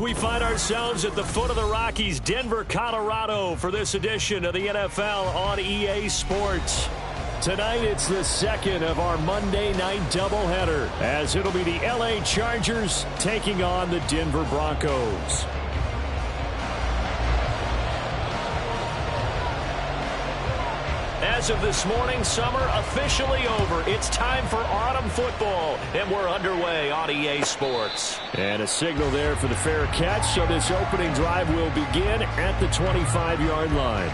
we find ourselves at the foot of the Rockies, Denver, Colorado, for this edition of the NFL on EA Sports. Tonight, it's the second of our Monday night doubleheader, as it'll be the LA Chargers taking on the Denver Broncos. As of this morning, summer officially over. It's time for autumn football, and we're underway on EA Sports. And a signal there for the fair catch, so this opening drive will begin at the 25-yard line.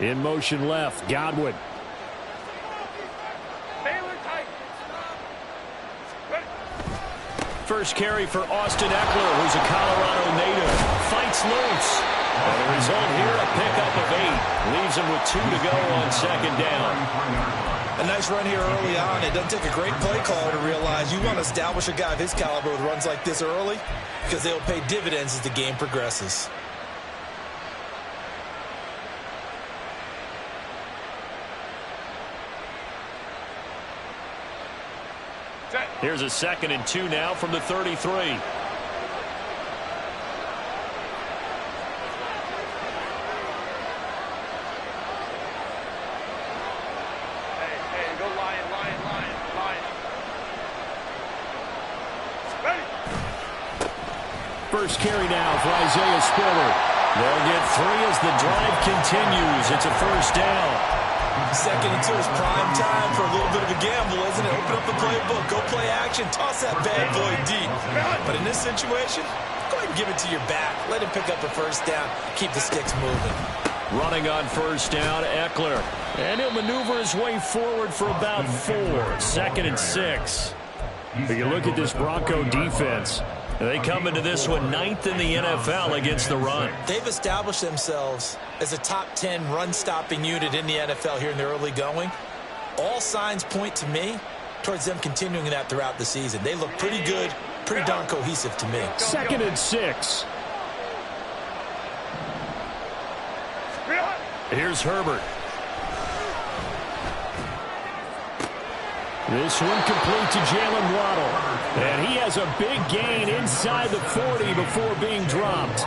In motion left, Godwin. First carry for Austin Eckler, who's a Colorado native. Fights loose. And the result here, a pickup of 8. Leaves him with 2 to go on second down. A nice run here early on. It doesn't take a great play caller to realize you want to establish a guy of his caliber with runs like this early, because they'll pay dividends as the game progresses. Here's a 2nd and 2 now from the 33. First carry now for Isaiah Spiller. They'll get 3 as the drive continues. It's a first down. 2nd and 2 is prime time for a little bit of a gamble, isn't it? Open up the playbook, go play action, toss that bad boy deep. But in this situation, go ahead and give it to your back. Let him pick up a first down. Keep the sticks moving. Running on first down, Eckler. And he'll maneuver his way forward for about 4. 2nd and 6. If you look at this Bronco defense, they come into this one 9th in the NFL against the run. They've established themselves as a top 10 run-stopping unit in the NFL here in the early going. All signs point to me towards them continuing that throughout the season. They look pretty good, pretty darn cohesive to me. 2nd and 6. Here's Herbert. This one complete to Jalen Waddle. And he has a big gain inside the 40 before being dropped.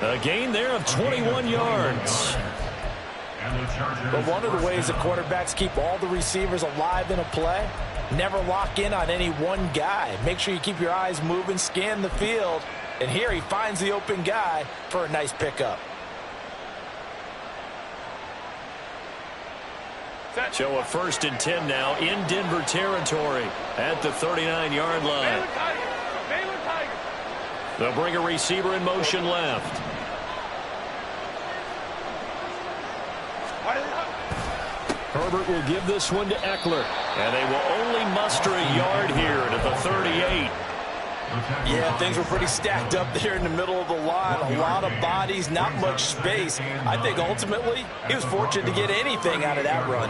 A gain there of 21 yards. But one of the ways that quarterbacks keep all the receivers alive in a play, never lock in on any one guy. Make sure you keep your eyes moving, scan the field. And here he finds the open guy for a nice pickup. So a 1st and 10 now in Denver territory at the 39-yard line. They'll bring a receiver in motion left. Herbert will give this one to Eckler. And they will only muster a yard here at the 38. Yeah, things were pretty stacked up there in the middle of the line. A lot of bodies, not much space. I think ultimately he was fortunate to get anything out of that run.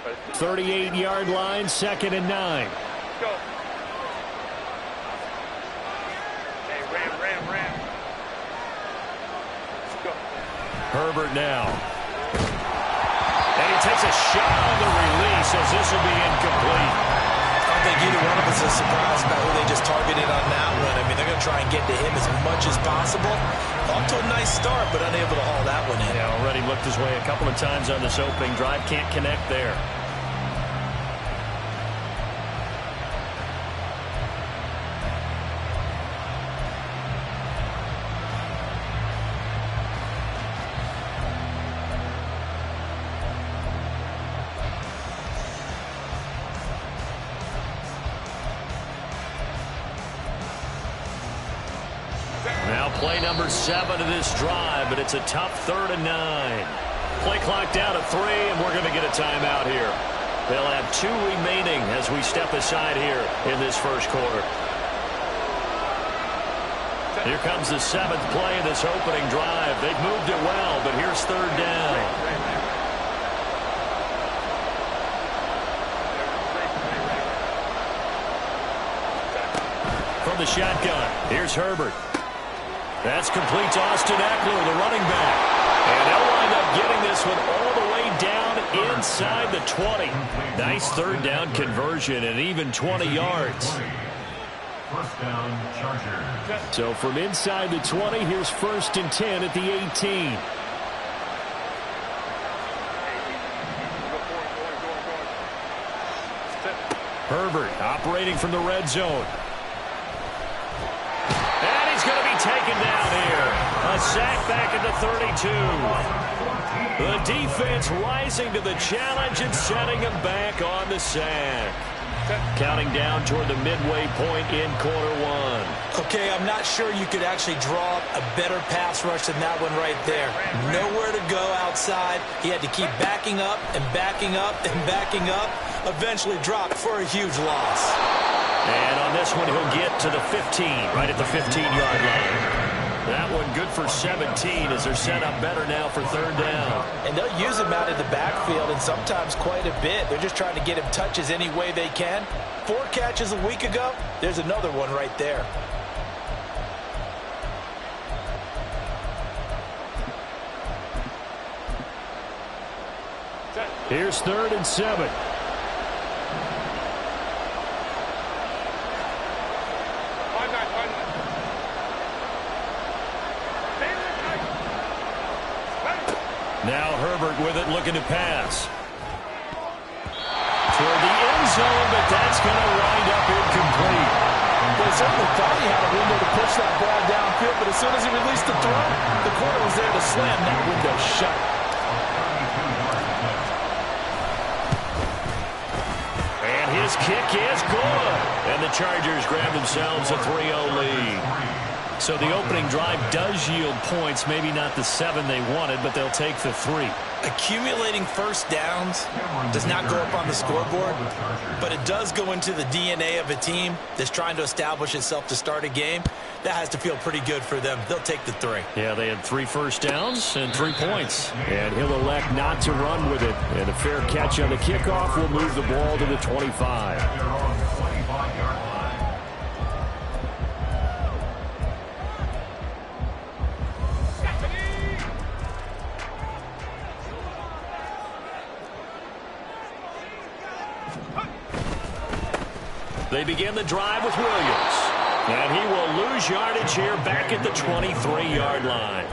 The 38-yard line, 2nd and 9. Go. Hey, ram. Herbert now. And he takes a shot on the release as this will be incomplete. I don't think either one of us is surprised about who they just targeted on that one. I mean, they're going to try and get to him as much as possible. Off to a nice start, but unable to haul that one in. Yeah, already looked his way a couple of times on this opening drive. Can't connect there. Now play number 7 of this drive, but it's a tough 3rd and 9. Play clock down to 3, and we're going to get a timeout here. They'll have 2 remaining as we step aside here in this first quarter. Here comes the 7th play of this opening drive. They've moved it well, but here's 3rd down. From the shotgun, here's Herbert. That's complete to Austin Eckler, the running back. And they'll wind up getting this one all the way down inside the 20. Nice 3rd down conversion and even 20 yards. First down, Chargers. So from inside the 20, here's 1st and 10 at the 18. Herbert operating from the red zone. And he's going to be taken down here. A sack back at the 32. The defense rising to the challenge and setting him back on the sack. Counting down toward the midway point in quarter 1. Okay, I'm not sure you could actually draw up a better pass rush than that one right there. Nowhere to go outside. He had to keep backing up and backing up and backing up. Eventually dropped for a huge loss. And on this one, he'll get to the 15, right at the 15-yard line. That one good for 17 as they're set up better now for 3rd down. And they'll use him out of the backfield and sometimes quite a bit. They're just trying to get him touches any way they can. 4 catches a week ago. There's another one right there. Here's 3rd and 7. Now Herbert with it, looking to pass. Toward the end zone, but that's going to wind up incomplete. They certainly thought he had a window to push that ball downfield, but as soon as he released the throw, the corner was there to slam that window shut. And his kick is good. And the Chargers grab themselves a 3-0 lead. So the opening drive does yield points, maybe not the 7 they wanted, but they'll take the 3. Accumulating first downs does not go up on the scoreboard, but it does go into the DNA of a team that's trying to establish itself to start a game. That has to feel pretty good for them. They'll take the 3. Yeah, they had 3 first downs and 3 points. And he'll elect not to run with it. And a fair catch on the kickoff will move the ball to the 25. They begin the drive with Williams. And he will lose yardage here back at the 23-yard line.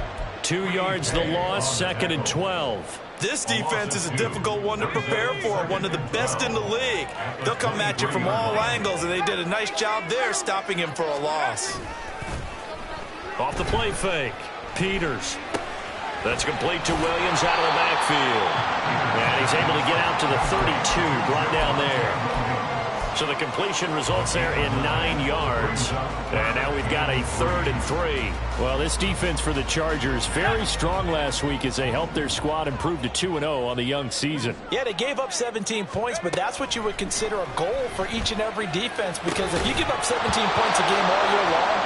2 yards the loss, 2nd and 12. This defense is a difficult one to prepare for, one of the best in the league. They'll come at you from all angles, and they did a nice job there stopping him for a loss. Off the play fake, Peters. That's complete to Williams out of the backfield. And he's able to get out to the 32, brought down there. So the completion results there in 9 yards. And now we've got a 3rd and 3. Well, this defense for the Chargers, very strong last week as they helped their squad improve to 2-0 on the young season. Yeah, they gave up 17 points, but that's what you would consider a goal for each and every defense, because if you give up 17 points a game all year long,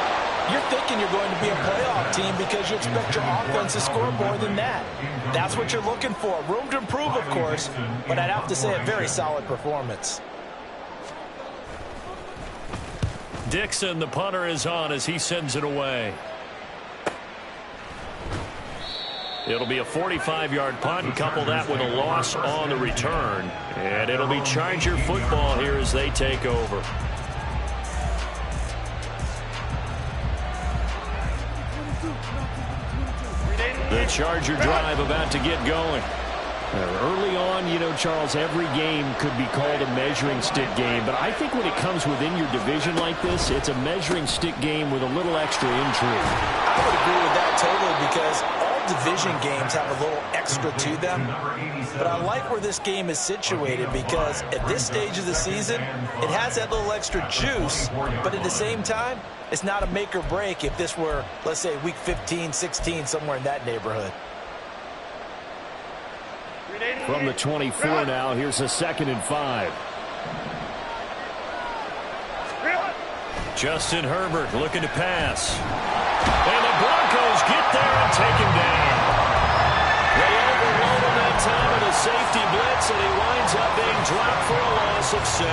you're thinking you're going to be a playoff team because you expect your offense to score more than that. That's what you're looking for. Room to improve, of course, but I'd have to say a very solid performance. Dixon, the punter, is on as he sends it away. It'll be a 45-yard punt and couple that with a loss on the return. And it'll be Charger football here as they take over. The Charger drive about to get going. Early on, you know, Charles, every game could be called a measuring stick game. But I think when it comes within your division like this, it's a measuring stick game with a little extra intrigue. I would agree with that, totally, because all division games have a little extra to them. But I like where this game is situated because at this stage of the season, it has that little extra juice, but at the same time, it's not a make or break if this were, let's say, week 15, 16, somewhere in that neighborhood. From the 24 now, here's a 2nd and 5. Justin Herbert looking to pass. And the Broncos get there and take him down. They overload him that time with a safety blitz, and he winds up being dropped for a loss of 7.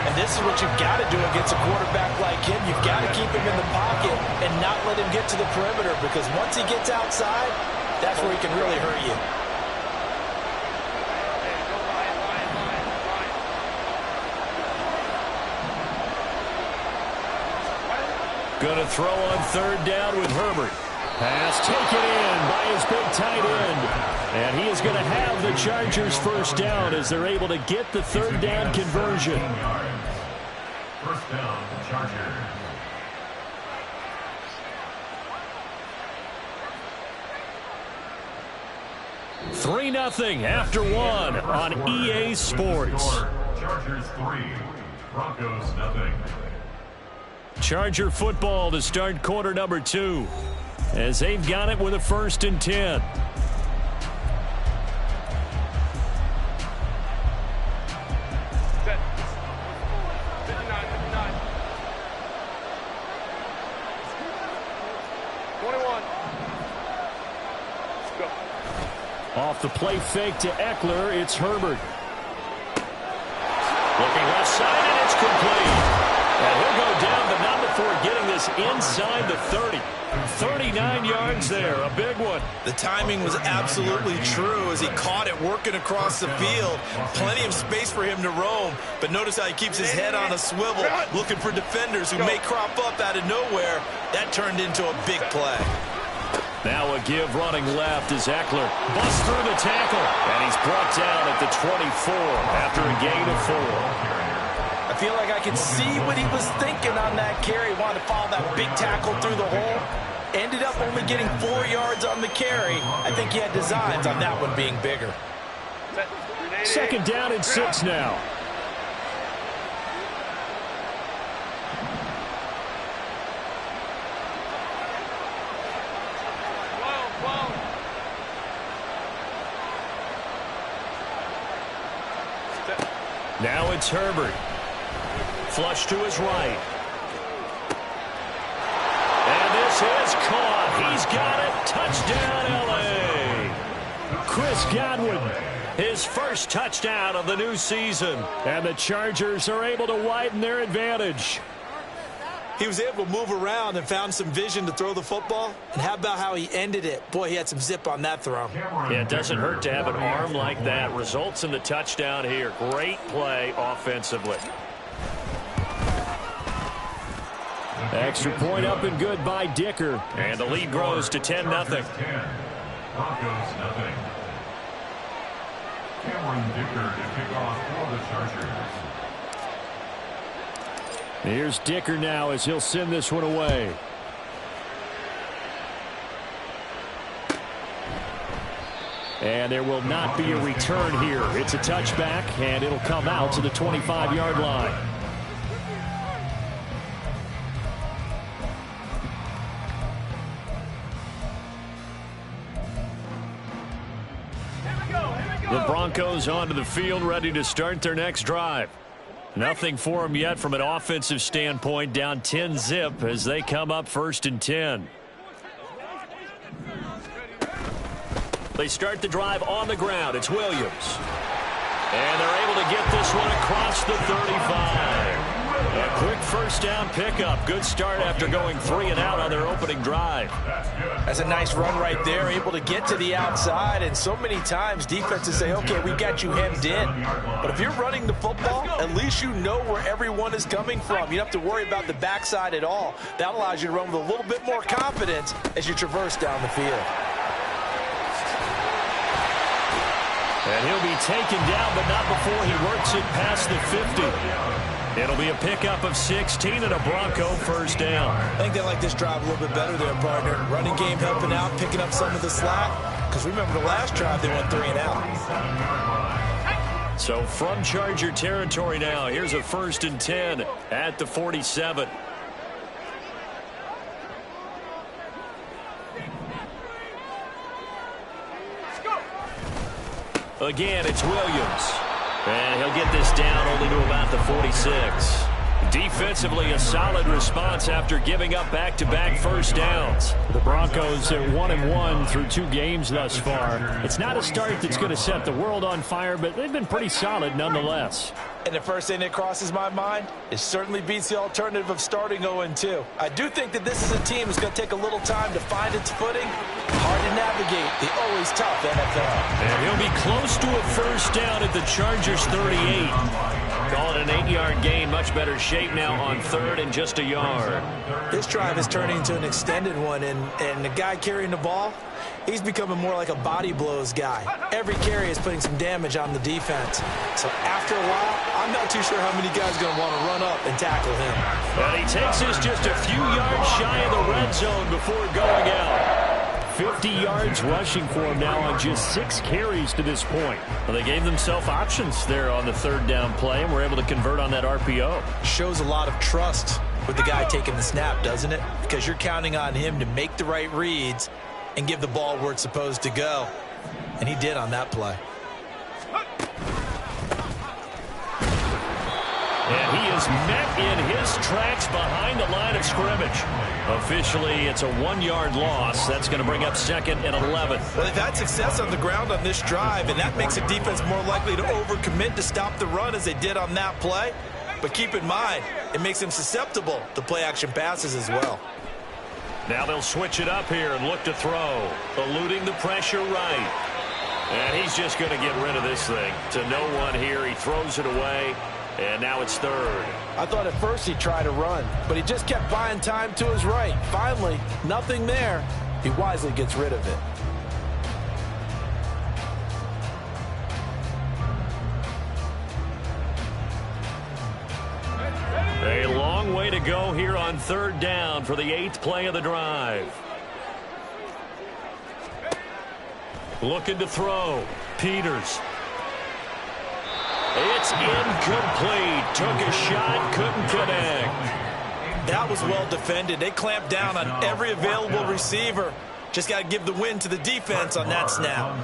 And this is what you've got to do against a quarterback like him. You've got to keep him in the pocket and not let him get to the perimeter, because once he gets outside, that's where he can really hurt you. Going to throw on 3rd down with Herbert. Pass taken in by his big tight end. And he is going to have the Chargers 1st down as they're able to get the 3rd down conversion. 1st down, Chargers. Three 3-0 after 1 on EA Sports. Chargers 3, Broncos 0. Charger football to start quarter number 2 as they've got it with a 1st and 10. Set. 59, 59. 21. Let's go. Off the play fake to Eckler, it's Herbert. Looking left side, and it's complete. And he'll go down, but not before getting this inside the 30. 39 yards there, a big one. The timing was absolutely true as he caught it working across the field. Plenty of space for him to roam, but notice how he keeps his head on a swivel, looking for defenders who may crop up out of nowhere. That turned into a big play. Now a give running left as Eckler busts through the tackle, and he's brought down at the 24 after a gain of 4. I feel like I can see what he was thinking on that carry. Wanted to follow that big tackle through the hole. Ended up only getting 4 yards on the carry. I think he had designs on that one being bigger. 2nd down and 6 now. Now it's Herbert. Flush to his right. And this is caught. He's got it. Touchdown, L.A. Chris Godwin, his 1st touchdown of the new season. And the Chargers are able to widen their advantage. He was able to move around and found some vision to throw the football. And how about how he ended it? Boy, he had some zip on that throw. Yeah, it doesn't hurt to have an arm like that. Results in the touchdown here. Great play offensively. Extra point up and good by Dicker. And the lead grows to 10-0. Broncos 0. Cameron Dicker to kick off for the Chargers. Here's Dicker now as he'll send this one away. And there will not be a return here. It's a touchback, and it'll come out to the 25-yard line. The Broncos onto the field, ready to start their next drive. Nothing for them yet from an offensive standpoint, down 10-zip as they come up 1st and 10. They start the drive on the ground. It's Williams. And they're able to get this one across the 35. A quick 1st down pickup. Good start after going 3 and out on their opening drive. That's a nice run right there, able to get to the outside, and so many times defenses say, okay, we got you hemmed in. But if you're running the football, at least you know where everyone is coming from. You don't have to worry about the backside at all. That allows you to run with a little bit more confidence as you traverse down the field. And he'll be taken down, but not before he works it past the 50. It'll be a pickup of 16 and a Bronco first down. I think they like this drive a little bit better there, partner. Running game helping out, picking up some of the slack. Because remember the last drive, they went 3 and out. So from Charger territory now, here's a 1st and 10 at the 47. Again, it's Williams. And he'll get this down only to about the 46. Defensively, a solid response after giving up back-to-back first downs. The Broncos are 1-1 through 2 games thus far. It's not a start that's going to set the world on fire, but they've been pretty solid nonetheless. And the first thing that crosses my mind, it certainly beats the alternative of starting 0-2. I do think that this is a team that's going to take a little time to find its footing. Hard to navigate the always tough NFL. And he'll be close to a first down at the Chargers 38. Call it an 8-yard gain. Much better shape now on 3rd and just a yard. This drive is turning into an extended one, and the guy carrying the ball, he's becoming more like a body blows guy. Every carry is putting some damage on the defense. So after a while, I'm not too sure how many guys are going to want to run up and tackle him. And he takes us just a few yards shy of the red zone before going out. 50 yards rushing for him now on just 6 carries to this point. Well, they gave themselves options there on the 3rd down play and were able to convert on that RPO. Shows a lot of trust with the guy taking the snap, doesn't it? Because you're counting on him to make the right reads and give the ball where it's supposed to go. And he did on that play. And he is met in his tracks behind the line of scrimmage. Officially, it's a 1-yard loss. That's going to bring up 2nd and 11. Well, they've had success on the ground on this drive, and that makes a defense more likely to overcommit to stop the run as they did on that play. But keep in mind, it makes them susceptible to play-action passes as well. Now they'll switch it up here and look to throw. Eluding the pressure right. And he's just going to get rid of this thing. To no one here. He throws it away. And now it's 3rd. I thought at first he'd try to run, but he just kept buying time to his right. Finally, nothing there. He wisely gets rid of it. A long way to go here on 3rd down for the 8th play of the drive. Looking to throw. Peters. It's incomplete. Took a shot, couldn't connect. That was well defended. They clamped down on every available receiver. Just got to give the win to the defense on that snap.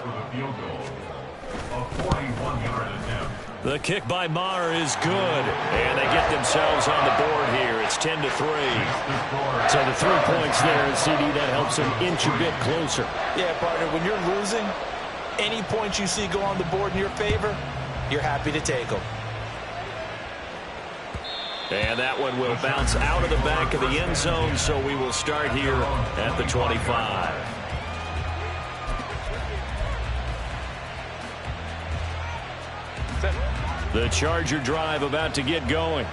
The kick by Maher is good. And they get themselves on the board here. It's 10-3. So the 3 points there, CD, that helps them inch a bit closer. Yeah, partner, when you're losing, any points you see go on the board in your favor, you're happy to take them. And that one will bounce out of the back of the end zone, so we will start here at the 25. The Charger drive about to get going.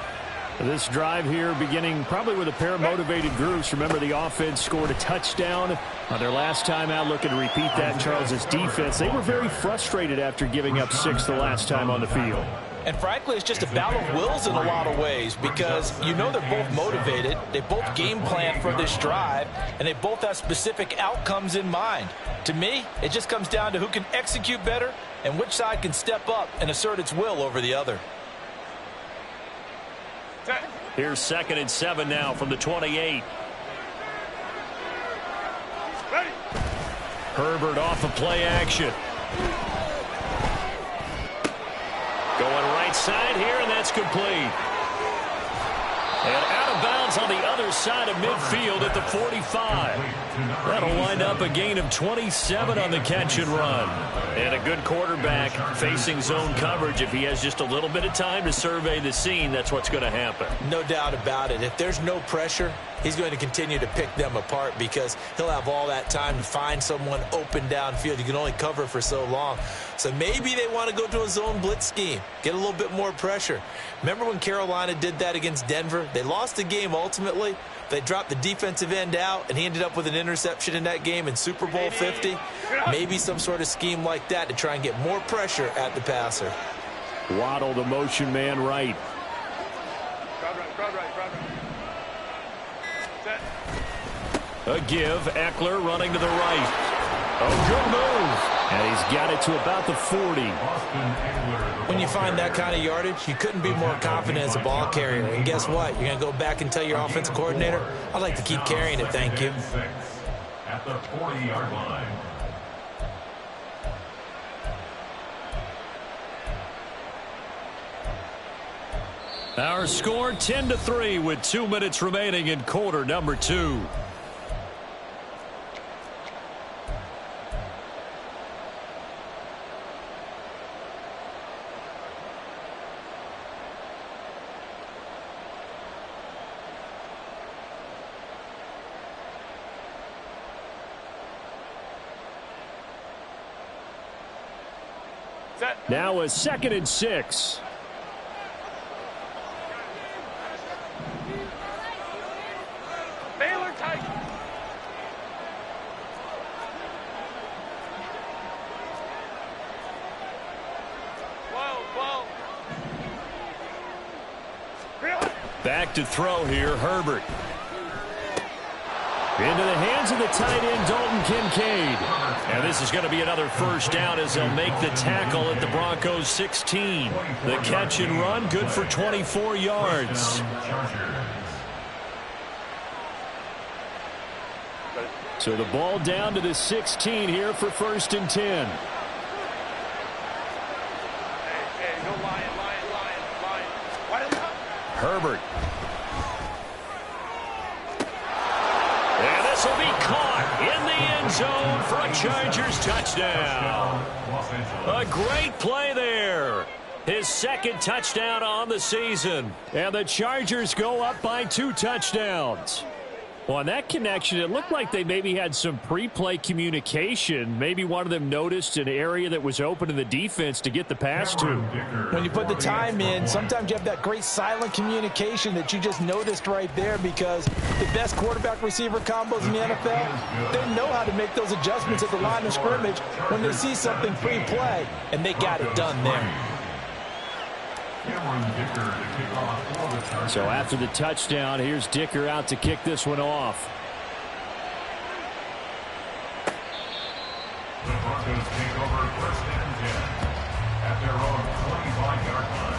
This drive here beginning probably with a pair of motivated groups. Remember, the offense scored a touchdown on their last time out. Looking to repeat that. Charles's defense, they were very frustrated after giving up 6 the last time on the field. And frankly, it's just a battle of wills in a lot of ways because you know they're both motivated. They both game plan for this drive, and they both have specific outcomes in mind. To me, it just comes down to who can execute better and which side can step up and assert its will over the other. Here's 2nd and 7 now from the 28. Ready. Herbert off of play action. Going right side here, and that's complete. And out of bounds on the other side of midfield at the 45. That'll wind up a gain of 27 on the catch and run. And a good quarterback facing zone coverage. If he has just a little bit of time to survey the scene, that's what's going to happen. No doubt about it. If there's no pressure, he's going to continue to pick them apart because he'll have all that time to find someone open downfield. You can only cover for so long. So maybe they want to go to a zone blitz scheme, get a little bit more pressure. Remember when Carolina did that against Denver? They lost the game ultimately. They dropped the defensive end out, and he ended up with an interception in that game in Super Bowl 50. Maybe some sort of scheme like that to try and get more pressure at the passer. Waddle, the motion man right. Crowd right. Set. A give. Eckler running to the right. Oh, good move. And he's got it to about the 40. When you find that kind of yardage, you couldn't be more confident as a ball carrier. And guess what? You're going to go back and tell your offensive coordinator, I'd like to keep carrying it, thank you. At the 40-yard line. Our score 10-3 with 2 minutes remaining in quarter number 2. Set. Now a 2nd and 6. Baylor tight. Well. Back to throw here, Herbert. Into the hands of the tight end, Dalton Kincaid. And this is going to be another first down as they'll make the tackle at the Broncos 16. The catch and run, good for 24 yards. So the ball down to the 16 here for 1st and 10. Hey, no lying. Herbert. And this will be caught in the end zone for a Chargers touchdown. A great play there. His 2nd touchdown on the season. And the Chargers go up by 2 touchdowns. Well, on that connection, it looked like they maybe had some pre-play communication. Maybe one of them noticed an area that was open in the defense to get the pass to. When you put the time in, sometimes you have that great silent communication that you just noticed right there, because the best quarterback-receiver combos in the NFL, they know how to make those adjustments at the line of scrimmage when they see something pre-play, and they got it done there. So after the touchdown, here's Dicker out to kick this one off. The Broncos take over 1st and 10 at their own 25-yard line.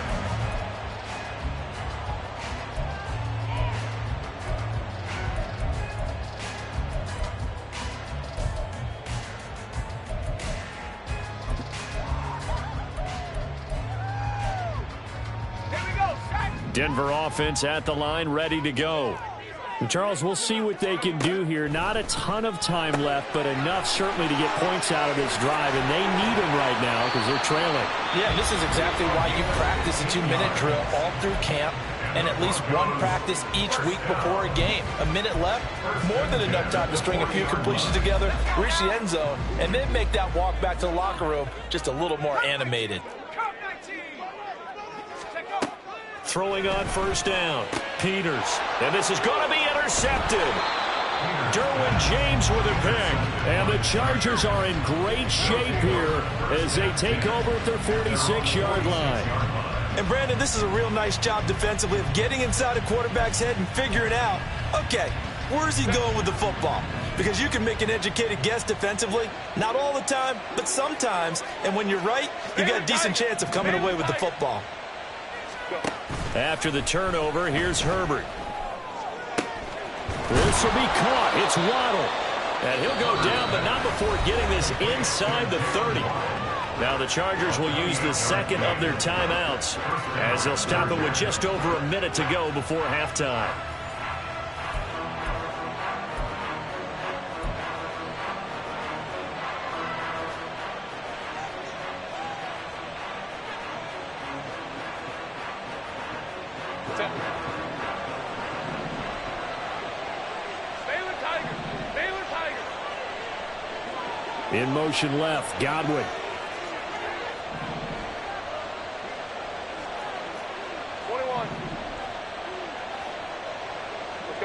Denver offense at the line, ready to go. And Charles, we'll see what they can do here. Not a ton of time left, but enough certainly to get points out of this drive, and they need them right now because they're trailing. Yeah, this is exactly why you practice a 2-minute drill all through camp, and at least one practice each week before a game. A minute left, more than enough time to string a few completions together, reach the end zone, and then make that walk back to the locker room just a little more animated. Throwing on 1st down, Peters. And this is going to be intercepted. Derwin James with a pick. And the Chargers are in great shape here as they take over at their 46-yard line. And Brandon, this is a real nice job defensively of getting inside a quarterback's head and figuring out, okay, where's he going with the football? Because you can make an educated guess defensively, not all the time, but sometimes. And when you're right, you got a decent chance of coming away with the football. After the turnover, here's Herbert. This will be caught. It's Waddle. And he'll go down, but not before getting this inside the 30. Now the Chargers will use the 2nd of their timeouts as they'll stop it with just over a minute to go before halftime. In motion left, Godwin.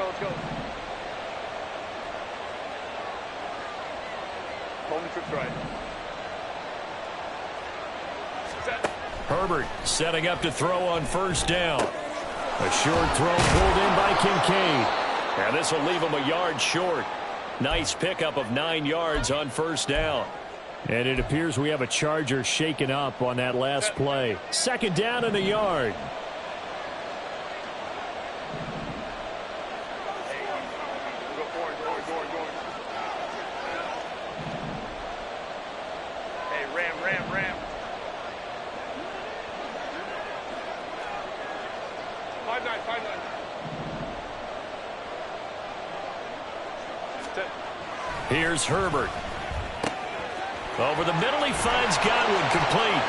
Let's go. Holding trips right. Herbert setting up to throw on 1st down. A short throw pulled in by Kincaid. And this will leave him a yard short. Nice pickup of 9 yards on first down. And it appears we have a Charger shaken up on that last play. Second down and a yard. Ram. 5-9. Here's Herbert. Over the middle, he finds Godwin, complete.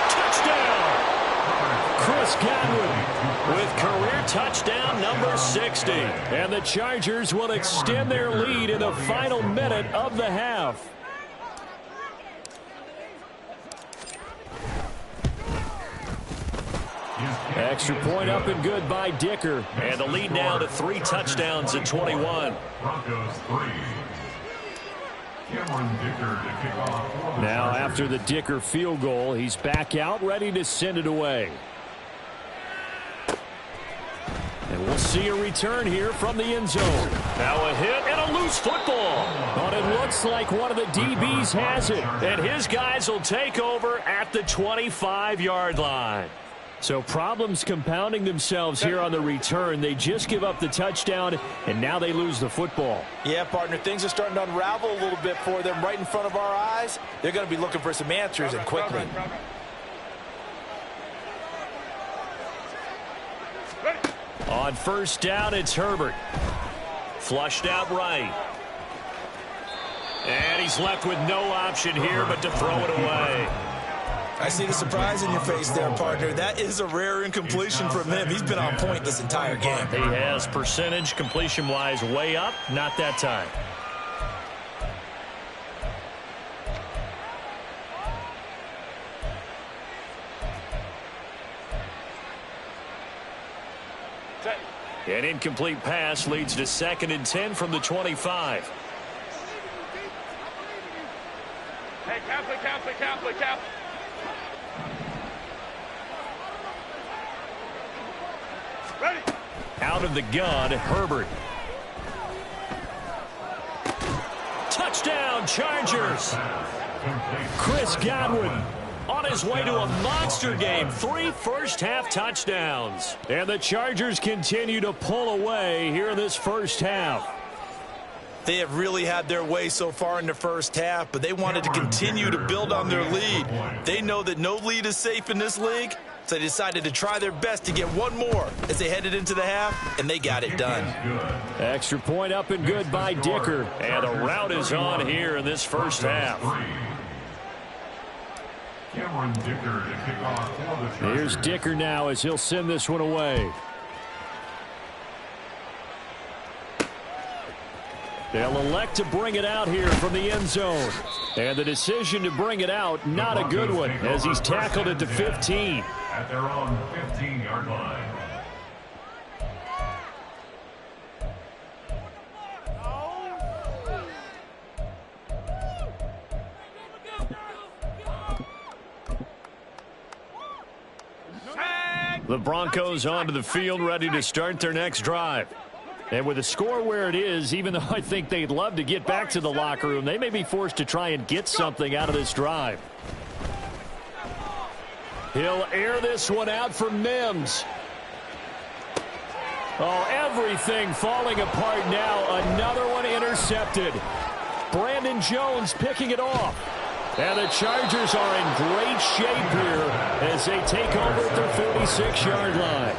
Touchdown! Chris Godwin with career touchdown number 60. And the Chargers will extend their lead in the final minute of the half. Extra point up and good by Dicker. And the lead now to 3 touchdowns at 21. Broncos 3. Cameron Dicker to kick off. Now after the Dicker field goal, he's back out ready to send it away. And we'll see a return here from the end zone. Now a hit and a loose football. But it looks like one of the DBs has it. And his guys will take over at the 25-yard line. So problems compounding themselves here on the return. They just give up the touchdown, and now they lose the football. Yeah, partner, things are starting to unravel a little bit for them right in front of our eyes. They're going to be looking for some answers, and quickly. On first down, it's Herbert. Flushed out right. And he's left with no option here but to throw it away. I see the surprise in your face there, partner. That is a rare incompletion from him. He's been on point this entire game. He has percentage completion-wise way up. Not that time. An incomplete pass leads to 2nd and 10 from the 25. Hey, Kaplan. Ready. Out of the gun, Herbert. Touchdown, Chargers. Chris Godwin on his way to a monster game. 3 first-half touchdowns. And the Chargers continue to pull away here in this first half. They have really had their way so far in the first half, but they wanted to continue to build on their lead. They know that no lead is safe in this league, so they decided to try their best to get one more as they headed into the half, and they got it done. Extra point up and good by Dicker. And the route is on here in this first half. Cameron Dicker to kick off for the Chargers. Here's Dicker now as he'll send this one away. They'll elect to bring it out here from the end zone. And the decision to bring it out, not a good one, as he's tackled at the 15. At their own 15-yard line. The Broncos onto the field, ready to start their next drive. And with the score where it is, even though I think they'd love to get back to the locker room, they may be forced to try and get something out of this drive. He'll air this one out for Mims. Oh, everything falling apart now. Another one intercepted. Brandon Jones picking it off. And the Chargers are in great shape here as they take over at their 46-yard line.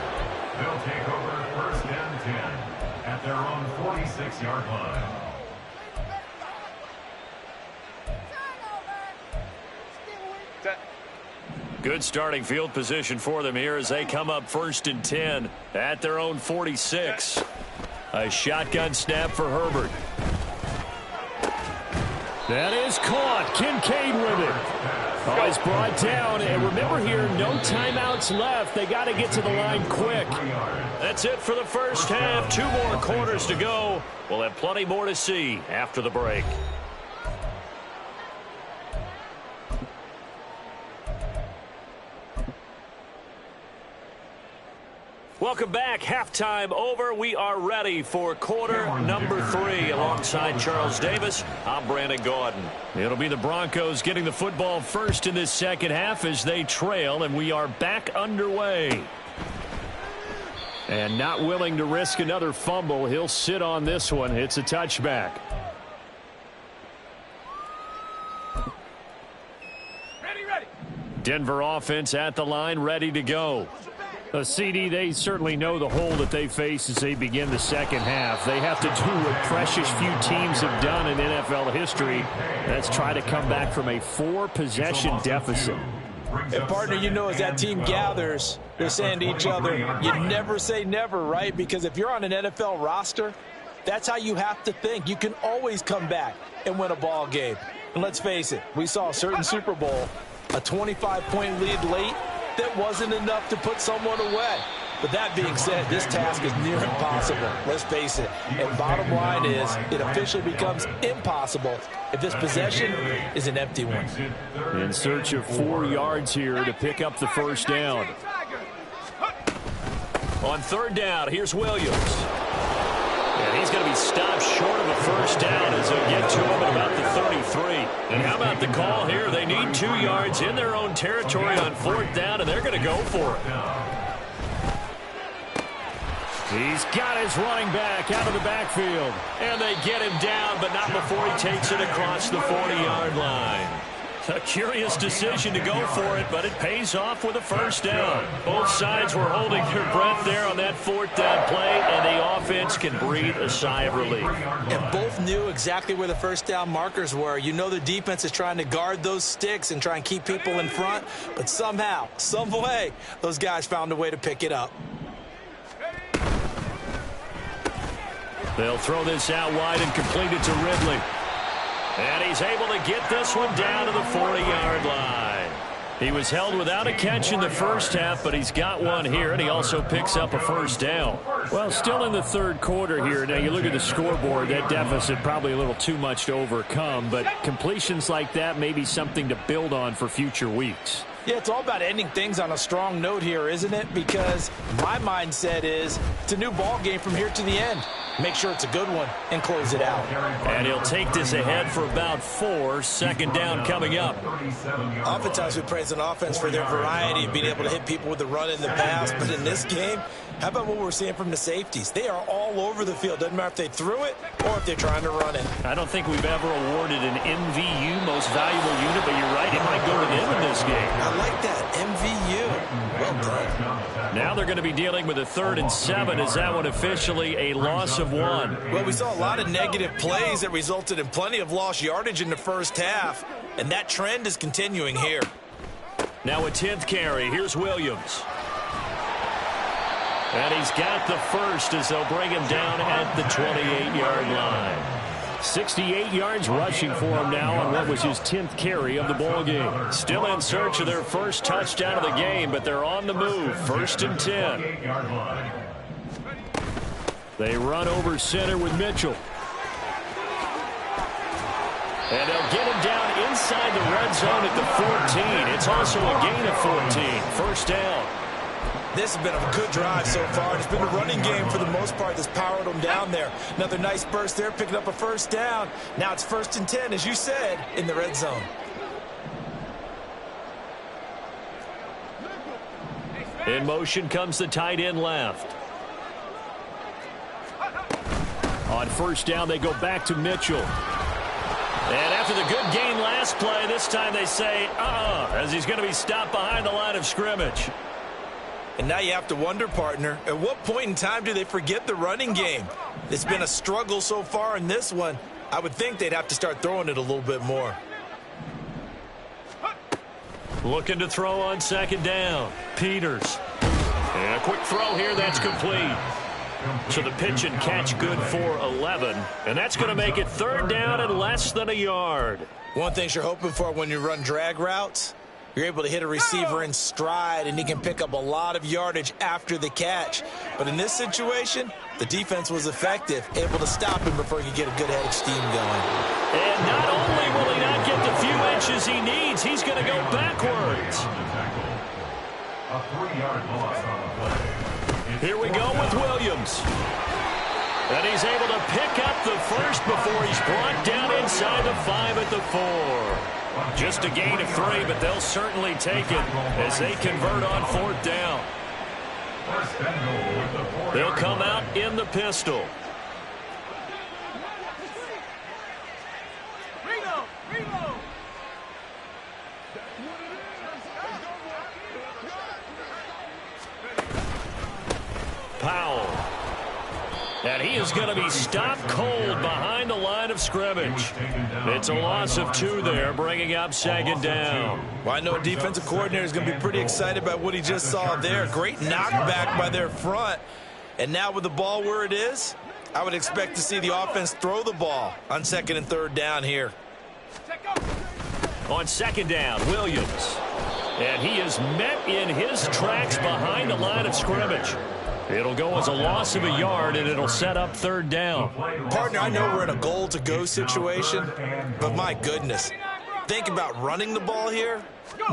They'll take over first and 10 at their own 46-yard line. Good starting field position for them here as they come up 1st and 10 at their own 46. A shotgun snap for Herbert. That is caught. Kincaid with it. Oh, he's brought down. And remember here, no timeouts left. They got to get to the line quick. That's it for the first half. 2 more quarters to go. We'll have plenty more to see after the break. Welcome back. Halftime over. We are ready for quarter number 3. Alongside Charles Davis, I'm Brandon Gaudin. It'll be the Broncos getting the football first in this second half as they trail, and we are back underway. And not willing to risk another fumble. He'll sit on this one. It's a touchback. Ready. Denver offense at the line, ready to go. A CD, they certainly know the hole that they face as they begin the second half. They have to do what precious few teams have done in NFL history. That's try to come back from a 4-possession deficit. And, partner, you know, as that team gathers, they're saying to each other, you never say never, right? Because if you're on an NFL roster, that's how you have to think. You can always come back and win a ball game. And let's face it, we saw a certain Super Bowl, a 25-point lead late, that wasn't enough to put someone away. But that being said, this task is near impossible. Let's face it. And bottom line is, it officially becomes impossible if this possession is an empty one. In search of 4 yards here to pick up the first down. On third down, here's Williams. And he's going to be stopped short of a first down as they'll get to him at about the 33. And how about the call here? They need 2 yards in their own territory on fourth down, and they're going to go for it. He's got his running back out of the backfield. And they get him down, but not before he takes it across the 40-yard line. A curious decision to go for it, but it pays off with a first down. Both sides were holding their breath there on that fourth down play, and the offense can breathe a sigh of relief. And both knew exactly where the first down markers were. You know the defense is trying to guard those sticks and try and keep people in front, but somehow, some way, those guys found a way to pick it up. They'll throw this out wide and complete it to Ridley. And he's able to get this one down to the 40-yard line. He was held without a catch in the first half, but he's got one here, and he also picks up a first down. Well, still in the third quarter here. Now, you look at the scoreboard, that deficit probably a little too much to overcome, but completions like that may be something to build on for future weeks. Yeah, it's all about ending things on a strong note here, isn't it? Because my mindset is it's a new ball game from here to the end. Make sure it's a good one and close it out. And he'll take this ahead for about 4. Second down coming up. Oftentimes we praise an offense for their variety of being able to hit people with the run and the pass. But in this game, how about what we're seeing from the safeties? They are all over the field. Doesn't matter if they threw it or if they're trying to run it. I don't think we've ever awarded an MVU, most valuable unit, but you're right, it might go to them in this game. I like that, MVU. Well done. Now they're going to be dealing with a 3rd and 7. Is that one officially a loss of 1? Well, we saw a lot of negative plays that resulted in plenty of lost yardage in the first half, and that trend is continuing here. Now a 10th carry. Here's Williams. And he's got the first as they'll bring him down at the 28-yard line. 68 yards rushing for him now on what was his 10th carry of the ball game. Still in search of their first touchdown of the game, but they're on the move. 1st and 10. They run over center with Mitchell. And they'll get him down inside the red zone at the 14. It's also a gain of 14. First down. This has been a good drive so far. It's been a running game for the most part that's powered them down there. Another nice burst there, picking up a first down. Now it's 1st and 10, as you said, in the red zone. In motion comes the tight end left. On first down, they go back to Mitchell. And after the good gain last play, this time they say, as he's going to be stopped behind the line of scrimmage. And now you have to wonder, partner, at what point in time do they forget the running game? It's been a struggle so far in this one. I would think they'd have to start throwing it a little bit more. Looking to throw on second down. Peters. And a quick throw here, that's complete. So the pitch and catch good for 11. And that's going to make it 3rd down and less than a yard. One thing you're hoping for when you run drag routes, you're able to hit a receiver in stride, and he can pick up a lot of yardage after the catch. But in this situation, the defense was effective, able to stop him before he could get a good head of steam going. And not only will he not get the few inches he needs, he's going to go backwards. A 3-yard loss on the play. Here we go with Williams. And he's able to pick up the first before he's brought down inside the 5 at the 4. Just a gain of 3, but they'll certainly take it as they convert on 4th down. They'll come out in the pistol. Powell. And he is going to be stopped cold behind the line of scrimmage. It's a loss of 2 there, bringing up 2nd down. Well, I know a defensive coordinator is going to be pretty excited about what he just saw there. Great knockback by their front. And now with the ball where it is, I would expect to see the offense throw the ball on 2nd and 3rd down here. On 2nd down, Williams. And he is met in his tracks behind the line of scrimmage. It'll go as a loss of a yard, and it'll set up 3rd down. Partner, I know we're in a goal-to-go situation, but my goodness. Think about running the ball here.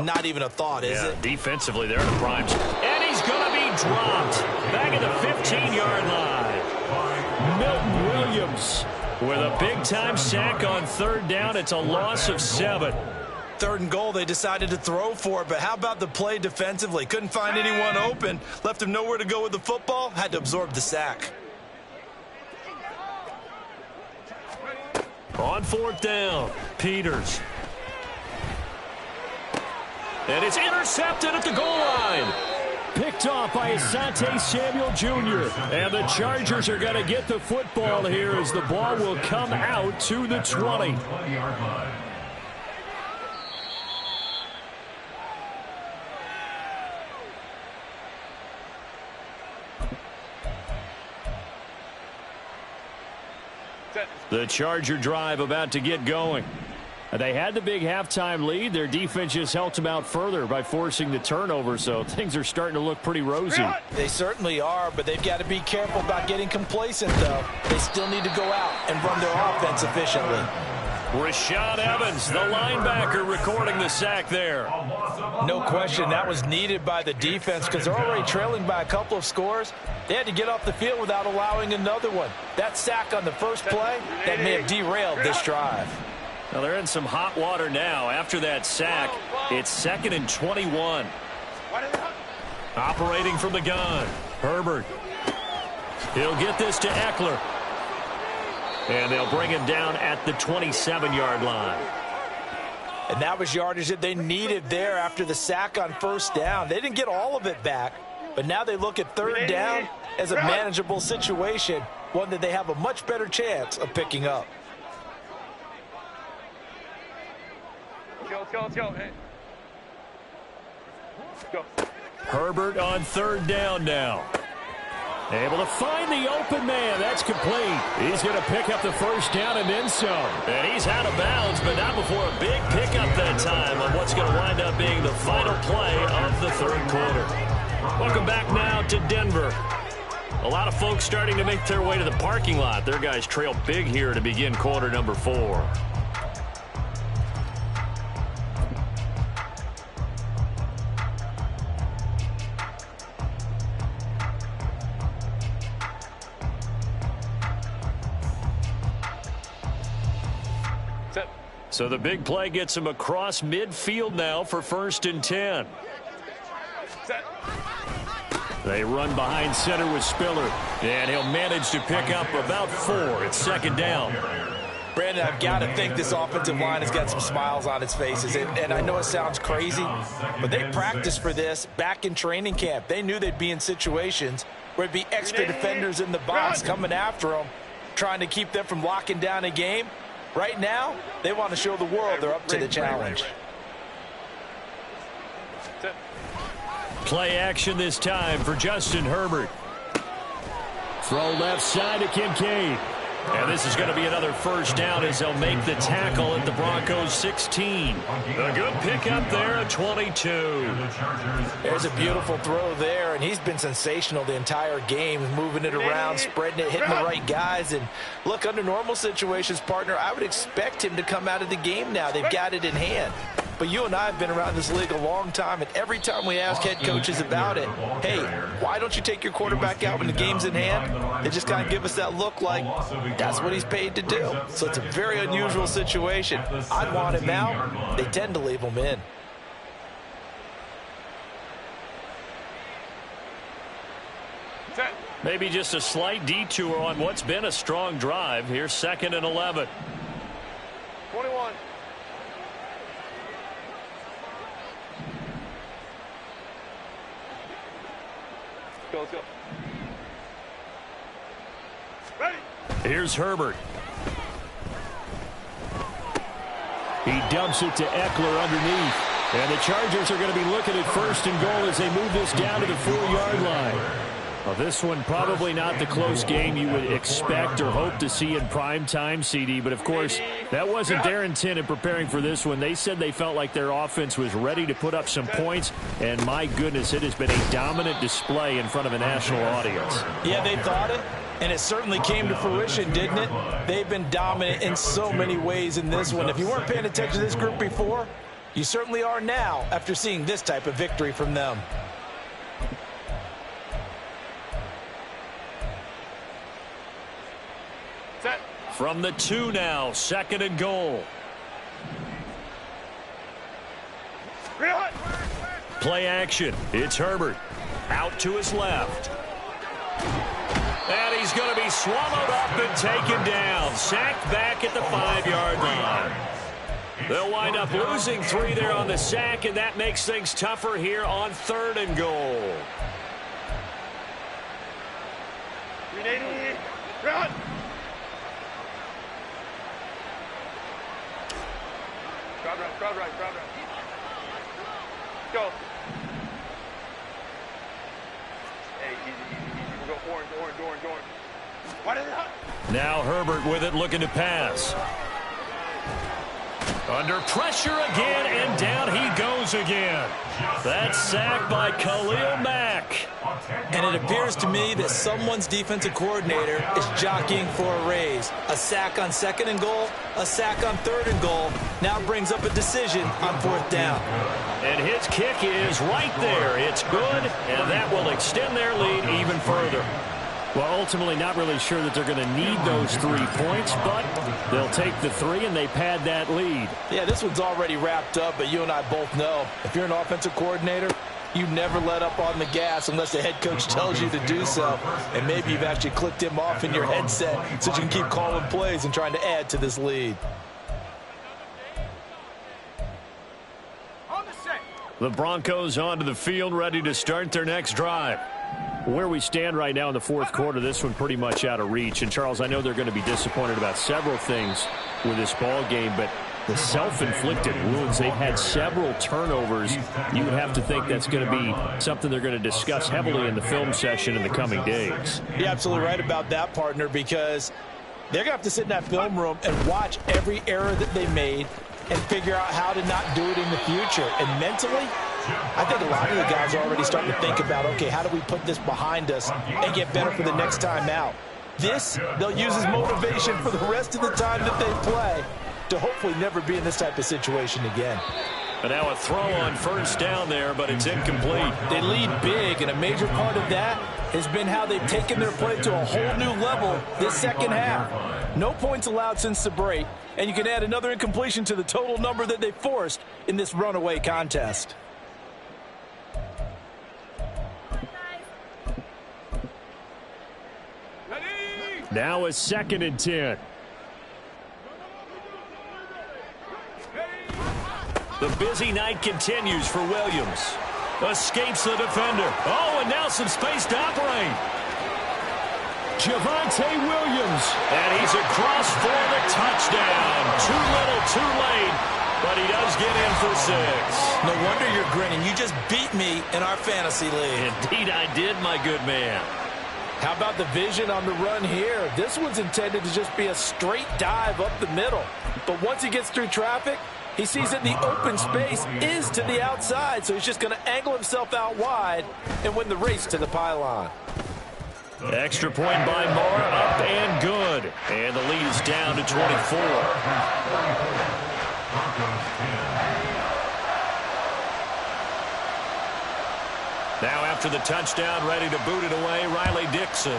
Not even a thought, is it? Defensively, they're in a prime. And he's going to be dropped back at the 15-yard line. Milton Williams with a big-time sack on 3rd down. It's a loss of 7. 3rd and goal, they decided to throw for it, but how about the play defensively? Couldn't find anyone open, left him nowhere to go with the football, had to absorb the sack. On 4th down, Peters. And it's intercepted at the goal line. Picked off by Asante Samuel Jr. And the Chargers are going to get the football here as the ball will come out to the 20. The Charger drive about to get going. They had the big halftime lead. Their defense just helped them out further by forcing the turnover, so things are starting to look pretty rosy. They certainly are, but they've got to be careful about getting complacent, though. They still need to go out and run their offense efficiently. Rashaan Evans, the linebacker, recording the sack there. No question, that was needed by the defense because they're already trailing by a couple of scores. They had to get off the field without allowing another one. That sack on the first play, that may have derailed this drive. Now they're in some hot water now. After that sack, it's 2nd and 21. Operating from the gun, Herbert. He'll get this to Eckler. And they'll bring him down at the 27-yard line. And that was yardage that they needed there after the sack on 1st down. They didn't get all of it back, but now they look at 3rd down as a manageable situation, one that they have a much better chance of picking up. Let's go. Hey. Let's go. Herbert on 3rd down now. Able to find the open man. That's complete. He's going to pick up the 1st down and then some. And he's out of bounds, but not before a big pickup that time on what's going to wind up being the final play of the 3rd quarter. Welcome back now to Denver. A lot of folks starting to make their way to the parking lot. Their guys trail big here to begin quarter number 4. So the big play gets him across midfield now for 1st and 10. They run behind center with Spiller, and he'll manage to pick up about 4. It's 2nd down. Brandon, I've got to think this offensive line has got some smiles on its faces. And I know it sounds crazy, but they practiced for this back in training camp. They knew they'd be in situations where there'd be extra defenders in the box coming after them, trying to keep them from locking down a game. Right now, they want to show the world they're up to the challenge. Play action this time for Justin Herbert. Throw left side to Kincaid. And this is going to be another 1st down as they'll make the tackle at the Broncos 16. A good pickup there at 22. There's a beautiful throw there, and he's been sensational the entire game, moving it around, spreading it, hitting the right guys. And look, under normal situations, partner, I would expect him to come out of the game now. They've got it in hand. But you and I have been around this league a long time, and every time we ask head coaches about it, hey, why don't you take your quarterback out when the game's in hand? They just kind of give us that look like that's what he's paid to do. So it's a very unusual situation. I'd want him out. They tend to leave him in. Maybe just a slight detour on what's been a strong drive. Here's 2nd and 11. 21. Let's go. Ready. Here's Herbert. He dumps it to Eckler underneath. And the Chargers are going to be looking at 1st and goal as they move this down to the 4-yard line. Well, this one probably not the close game you would expect or hope to see in prime time, CD. But, of course, that wasn't their intent in preparing for this one. They said they felt like their offense was ready to put up some points. And, my goodness, it has been a dominant display in front of a national audience. Yeah, they thought it, and it certainly came to fruition, didn't it? They've been dominant in so many ways in this one. If you weren't paying attention to this group before, you certainly are now after seeing this type of victory from them. From the 2 now, 2nd and goal. Play action. It's Herbert. Out to his left. And he's going to be swallowed up and taken down. Sacked back at the 5-yard line. They'll wind up losing 3 there on the sack, and that makes things tougher here on 3rd and goal. 380. Run. Crowd right. Go. Hey, easy. We'll go orange. What is it? Now Herbert with it, looking to pass. Under pressure again, and down he goes again. That's sacked by Khalil Mack. And it appears to me that someone's defensive coordinator is jockeying for a raise. A sack on 2nd and goal, a sack on 3rd and goal, now brings up a decision on 4th down. And his kick is right there. It's good, and that will extend their lead even further. Well, ultimately not really sure that they're going to need those 3 points, but they'll take the 3 and they pad that lead. Yeah, this one's already wrapped up, but you and I both know if you're an offensive coordinator, you never let up on the gas unless the head coach tells you to do so. And maybe you've actually clicked him off in your headset so you can keep calling plays and trying to add to this lead. The Broncos onto the field, ready to start their next drive. Where we stand right now in the 4th quarter, this one pretty much out of reach. And, Charles, I know they're going to be disappointed about several things with this ball game, but the self-inflicted wounds, they've had several turnovers. You would have to think that's going to be something they're going to discuss heavily in the film session in the coming days. You're absolutely right about that, partner, because they're going to have to sit in that film room and watch every error that they made and figure out how to not do it in the future. And mentally, I think a lot of the guys are already starting to think about, okay, how do we put this behind us and get better for the next time out? This, they'll use as motivation for the rest of the time that they play to hopefully never be in this type of situation again. And now a throw on 1st down there, but it's incomplete. They lead big, and a major part of that has been how they've taken their play to a whole new level this 2nd half. No points allowed since the break, and you can add another incompletion to the total number that they forced in this runaway contest. Now a 2nd and 10. The busy night continues for Williams. Escapes the defender. Oh, and now some space to operate. Javonte Williams. And he's across for the touchdown. Too little, too late. But he does get in for 6. No wonder you're grinning. You just beat me in our fantasy league. Indeed I did, my good man. How about the vision on the run here? This one's intended to just be a straight dive up the middle. But once he gets through traffic, he sees that the open space is to the outside, so he's just going to angle himself out wide and win the race to the pylon. Extra point by Moore, up and good. And the lead is down to 24. Now after the touchdown, ready to boot it away, Riley Dixon.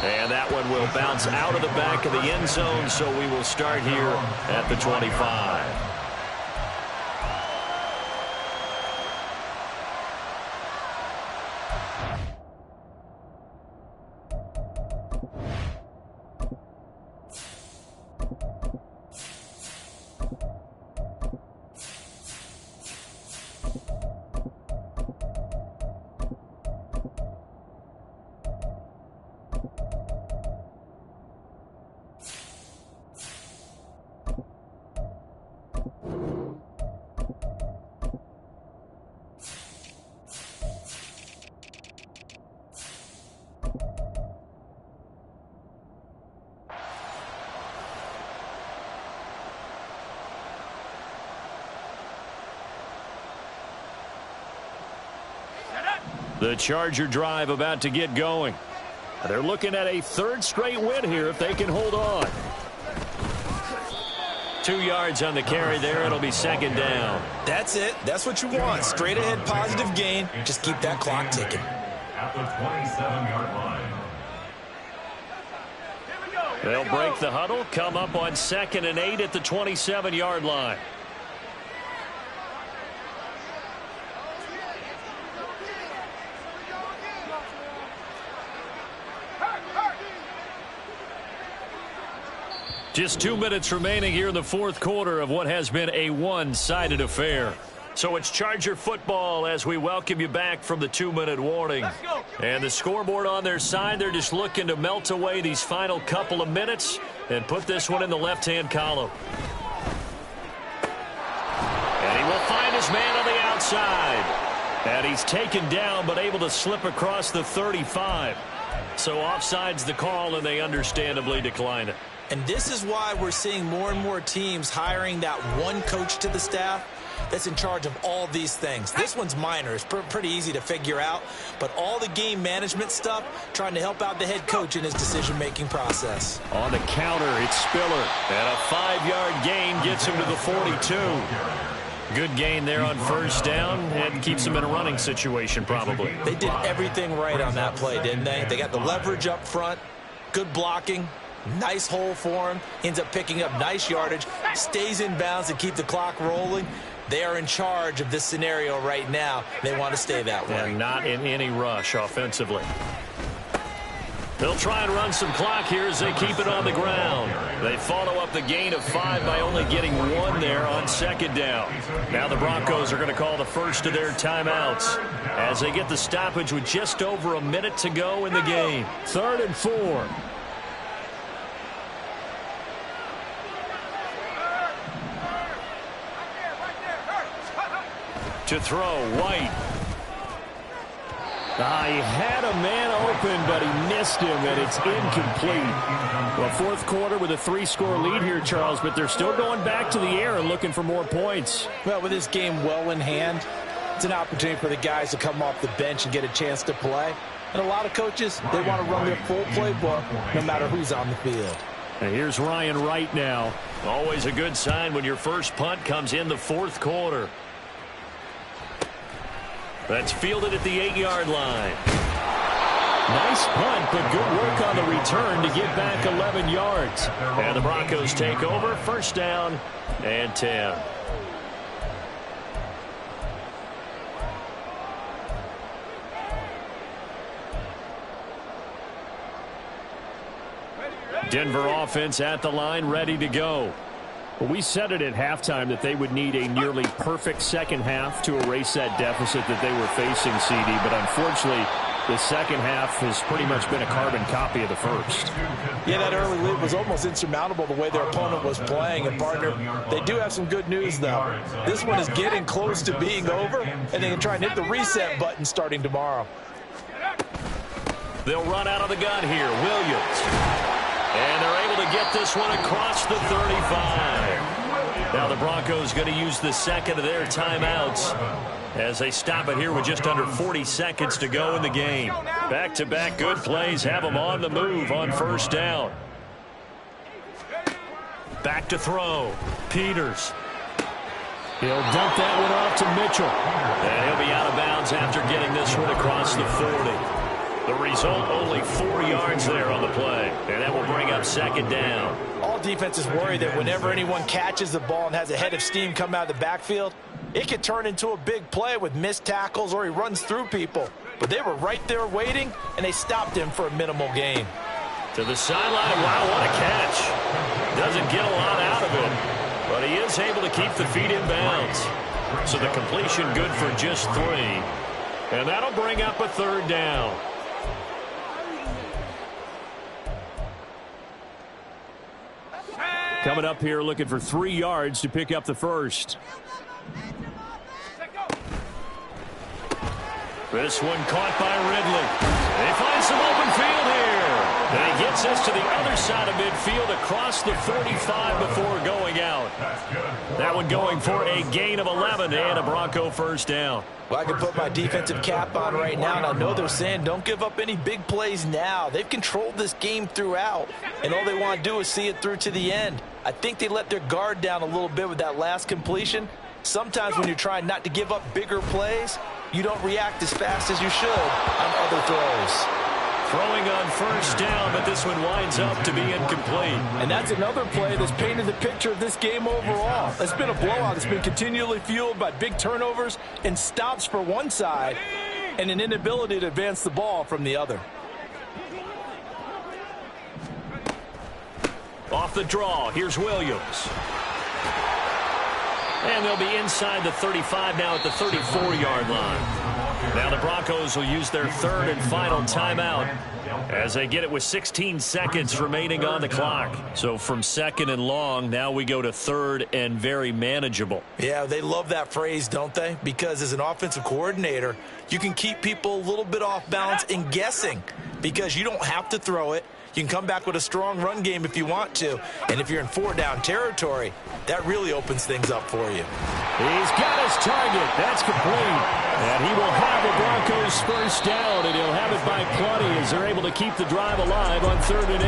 And that one will bounce out of the back of the end zone, so we will start here at the 25. The Charger drive about to get going. They're looking at a third straight win here if they can hold on. 2 yards on the carry there. It'll be second down. That's it. That's what you want. Straight ahead positive gain. Just keep that clock ticking. At the 27-yard line. They'll break the huddle, come up on 2nd and 8 at the 27-yard line. Just 2 minutes remaining here in the fourth quarter of what has been a one-sided affair. So it's Charger football as we welcome you back from the 2-minute warning. And the scoreboard on their side, they're just looking to melt away these final couple of minutes and put this one in the left-hand column. And he will find his man on the outside. And he's taken down but able to slip across the 35. So offside's the call, and they understandably decline it. And this is why we're seeing more and more teams hiring that one coach to the staff that's in charge of all these things. This one's minor. It's pretty easy to figure out. But all the game management stuff, trying to help out the head coach in his decision-making process. On the counter, it's Spiller. And a 5-yard gain gets him to the 42. Good gain there on first down and keeps him in a running situation probably. They did everything right on that play, didn't they? They got the leverage up front, good blocking, nice hole for him, ends up picking up nice yardage, stays in bounds and keep the clock rolling. They are in charge of this scenario right now. They want to stay that way. And not in any rush offensively. They'll try and run some clock here as they keep it on the ground. They follow up the gain of 5 by only getting 1 there on second down. Now the Broncos are going to call the first of their timeouts as they get the stoppage with just over a minute to go in the game. 3rd and 4. To throw, White. He had a man open, but he missed him, and it's incomplete. Well, fourth quarter with a 3-score lead here, Charles, but they're still going back to the air and looking for more points. Well, with this game well in hand, it's an opportunity for the guys to come off the bench and get a chance to play. And a lot of coaches, they want to run their full playbook no matter who's on the field. And here's Ryan Wright now. Always a good sign when your first punt comes in the fourth quarter. That's fielded at the 8-yard line. Nice punt, but good work on the return to get back 11 yards. And the Broncos take over, first down and 10. Denver offense at the line, ready to go. Well, we said it at halftime that they would need a nearly perfect second half to erase that deficit that they were facing, CD. But unfortunately, the second half has pretty much been a carbon copy of the first. Yeah, that early lead was almost insurmountable the way their opponent was playing. And, partner, they do have some good news, though. This one is getting close to being over, and they can try and hit the reset button starting tomorrow. They'll run out of the gun here. Williams. And they're able to get this one across the 35. Now the Broncos going to use the second of their timeouts as they stop it here with just under 40 seconds to go in the game. Back-to-back good plays have them on the move on first down. Back to throw. Peters. He'll dump that one off to Mitchell. And he'll be out of bounds after getting this one across the 40. The result, only 4 yards there on the play. And that will bring up second down. All defenses worry that whenever anyone catches the ball and has a head of steam come out of the backfield, it could turn into a big play with missed tackles or he runs through people. But they were right there waiting, and they stopped him for a minimal gain. To the sideline. Wow, what a catch. Doesn't get a lot out of him, but he is able to keep the feet in bounds. So the completion good for just 3. And that'll bring up a third down. Coming up here looking for 3 yards to pick up the first. This one caught by Ridley. They find some open field here. And he gets us to the other side of midfield across the 45 before going out. That one going for a gain of 11 and a Bronco first down. Well, I can put my defensive cap on right now, and I know they're saying don't give up any big plays now. They've controlled this game throughout, and all they want to do is see it through to the end. I think they let their guard down a little bit with that last completion. Sometimes when you're trying not to give up bigger plays, you don't react as fast as you should on other throws. Throwing on first down, but this one winds up to be incomplete. And that's another play that's painted the picture of this game overall. It's been a blowout. It's been continually fueled by big turnovers and stops for one side and an inability to advance the ball from the other. Off the draw, here's Williams. And they'll be inside the 35 now at the 34-yard line. Now the Broncos will use their third and final timeout as they get it with 16 seconds remaining on the clock. So from second and long, now we go to third and very manageable. Yeah, they love that phrase, don't they? Because as an offensive coordinator, you can keep people a little bit off balance and guessing because you don't have to throw it. You can come back with a strong run game if you want to. And if you're in 4-down territory, that really opens things up for you. He's got his target. That's complete. And he will have the Broncos first down, and he'll have it by plenty as they're able to keep the drive alive on 3rd and 8.